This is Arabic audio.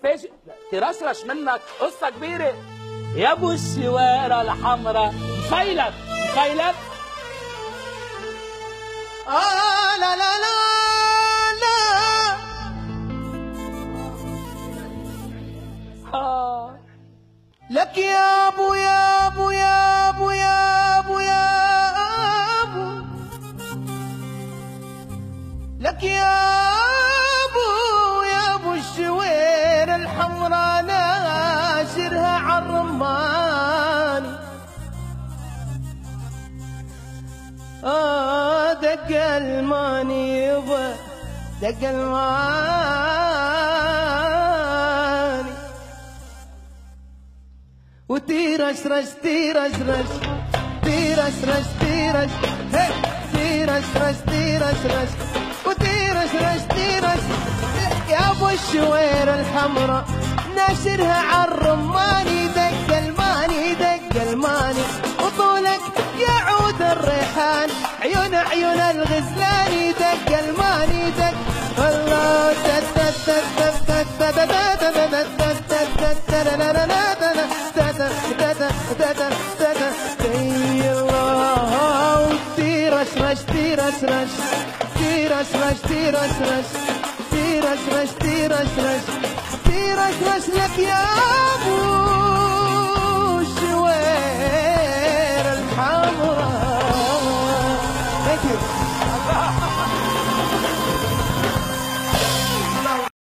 فيش ترشرش منك قصة كبيرة يا ابو الشوارع الحمراء. مخيلك مخيلك. لا لا لا لا. لك يا ابو يا ابو يا ابو يا ابو يا ابو. لك يا ابو الشوير الحمراء ناشرها عالرماني. دق الماني يبا دق الماني. وتيرشرش تيرشرش تيرشرش تيرش تيرشرش تيرشرش وتيرشرش تيرش. يا ابو الشوير الحمراء ناشرها عالرماني. دق الماني دق الماني وطولك يا عود الريحان عيون عيون الغزلاني. دق الماني دق الله. تيرشرش تيرشرش تيرشرش تيرشرش تيرشرش تيرشرش تيرشرش. لك يا ابو